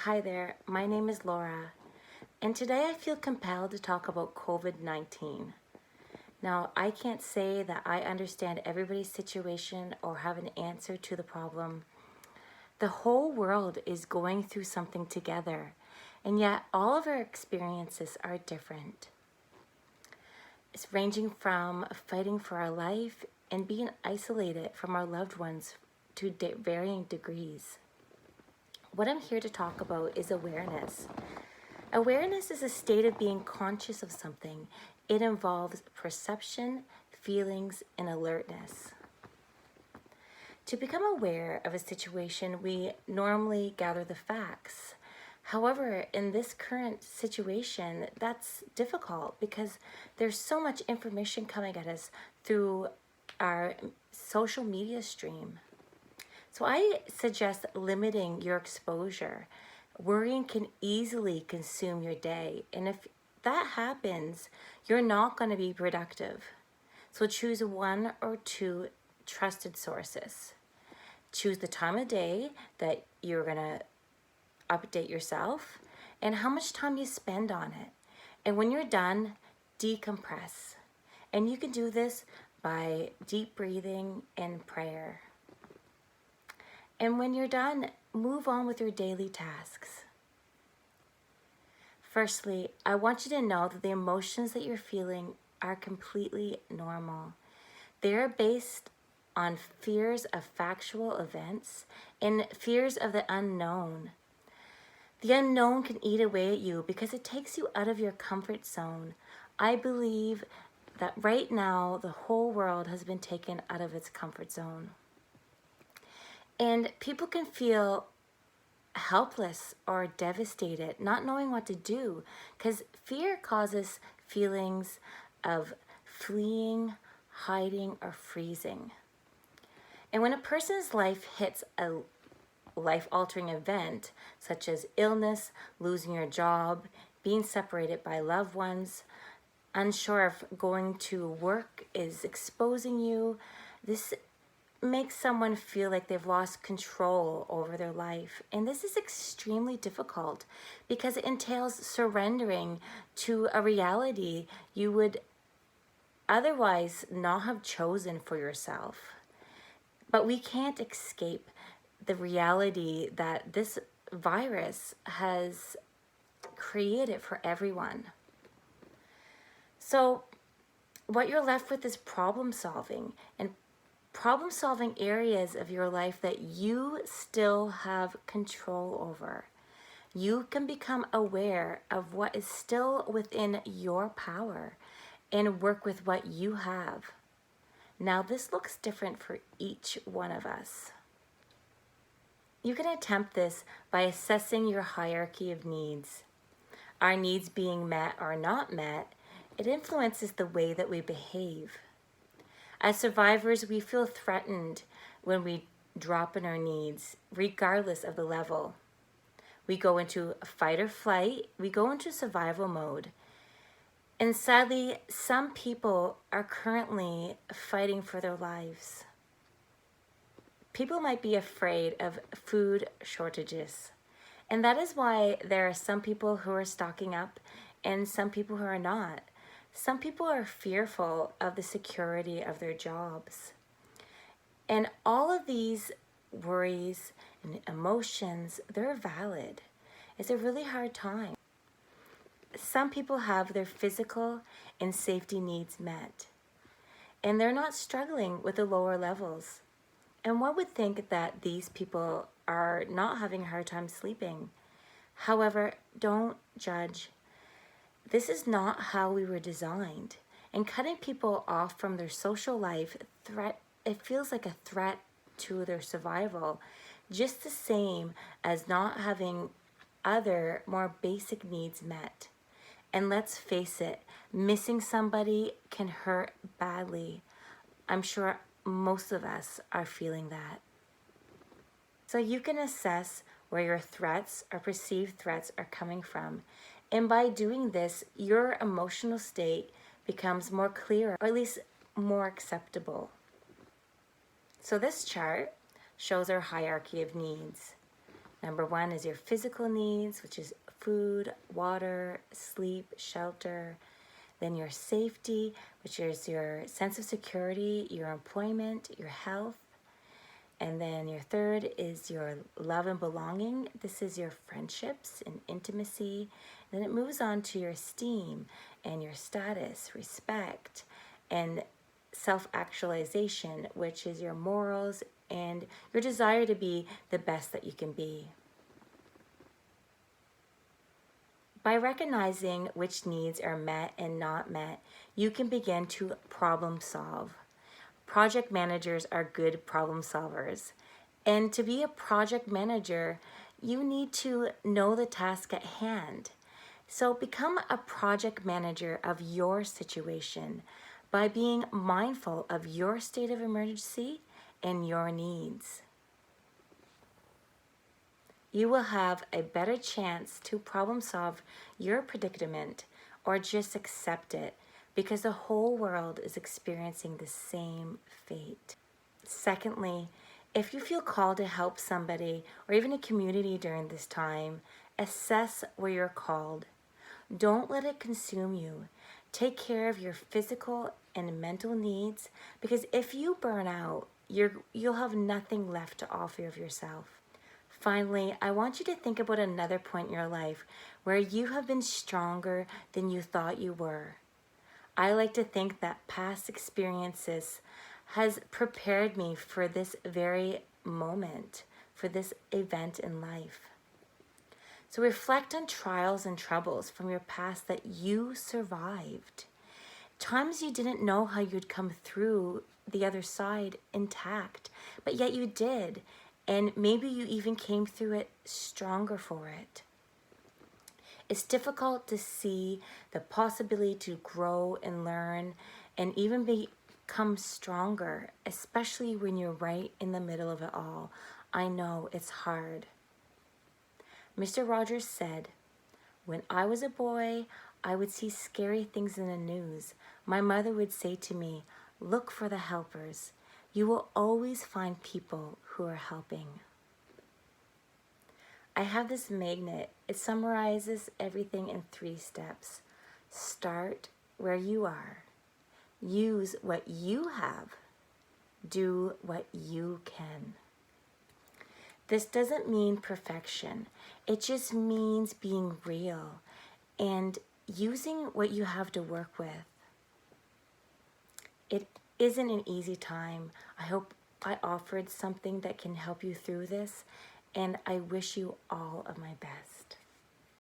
Hi there, my name is Laura, and today I feel compelled to talk about COVID-19. Now, I can't say that I understand everybody's situation or have an answer to the problem. The whole world is going through something together, and yet all of our experiences are different. It's ranging from fighting for our life and being isolated from our loved ones to varying degrees. What I'm here to talk about is awareness. Awareness is a state of being conscious of something. It involves perception, feelings, and alertness. To become aware of a situation, we normally gather the facts. However, in this current situation, that's difficult because there's so much information coming at us through our social media stream. So I suggest limiting your exposure. Worrying can easily consume your day, and if that happens, you're not going to be productive. So choose one or two trusted sources. Choose the time of day that you're going to update yourself and how much time you spend on it. And when you're done, decompress. And you can do this by deep breathing and prayer. And when you're done, move on with your daily tasks. Firstly, I want you to know that the emotions that you're feeling are completely normal. They are based on fears of factual events and fears of the unknown. The unknown can eat away at you because it takes you out of your comfort zone. I believe that right now the whole world has been taken out of its comfort zone. And people can feel helpless or devastated, not knowing what to do, because fear causes feelings of fleeing, hiding, or freezing. And when a person's life hits a life-altering event, such as illness, losing your job, being separated by loved ones, unsure if going to work is exposing you, this makes someone feel like they've lost control over their life. And this is extremely difficult because it entails surrendering to a reality you would otherwise not have chosen for yourself. But we can't escape the reality that this virus has created for everyone. So what you're left with is problem solving areas of your life that you still have control over. You can become aware of what is still within your power and work with what you have. Now, this looks different for each one of us. You can attempt this by assessing your hierarchy of needs. Our needs being met or not met, it influences the way that we behave. As survivors, we feel threatened when we drop in our needs, regardless of the level. We go into fight or flight, we go into survival mode. And sadly, some people are currently fighting for their lives. People might be afraid of food shortages. And that is why there are some people who are stocking up and some people who are not. Some people are fearful of the security of their jobs. And all of these worries and emotions, they're valid. It's a really hard time. Some people have their physical and safety needs met, and they're not struggling with the lower levels. And one would think that these people are not having a hard time sleeping. However, don't judge. This is not how we were designed. And cutting people off from their social life, it feels like a threat to their survival, just the same as not having other more basic needs met. And let's face it, missing somebody can hurt badly. I'm sure most of us are feeling that. So you can assess where your threats or perceived threats are coming from. And by doing this, your emotional state becomes more clear, or at least more acceptable. So this chart shows our hierarchy of needs. Number one is your physical needs, which is food, water, sleep, shelter. Then your safety, which is your sense of security, your employment, your health. And then your third is your love and belonging. This is your friendships and intimacy. Then it moves on to your esteem and your status, respect, and self-actualization, which is your morals and your desire to be the best that you can be. By recognizing which needs are met and not met, you can begin to problem solve. Project managers are good problem solvers. And to be a project manager, you need to know the task at hand. So become a project manager of your situation by being mindful of your state of emergency and your needs. You will have a better chance to problem solve your predicament or just accept it because the whole world is experiencing the same fate. Secondly, if you feel called to help somebody or even a community during this time, assess where you're called. Don't let it consume you. Take care of your physical and mental needs because if you burn out, you'll have nothing left to offer of yourself. Finally, I want you to think about another point in your life where you have been stronger than you thought you were. I like to think that past experiences has prepared me for this very moment, for this event in life. So reflect on trials and troubles from your past that you survived. Times you didn't know how you'd come through the other side intact, but yet you did. And maybe you even came through it stronger for it. It's difficult to see the possibility to grow and learn and even become stronger, especially when you're right in the middle of it all. I know it's hard. Mr. Rogers said, "When I was a boy, I would see scary things in the news. My mother would say to me, 'Look for the helpers. You will always find people who are helping.'" I have this magnet. It summarizes everything in 3 steps. Start where you are. Use what you have. Do what you can. This doesn't mean perfection. It just means being real and using what you have to work with. It isn't an easy time. I hope I offered something that can help you through this, and I wish you all of my best.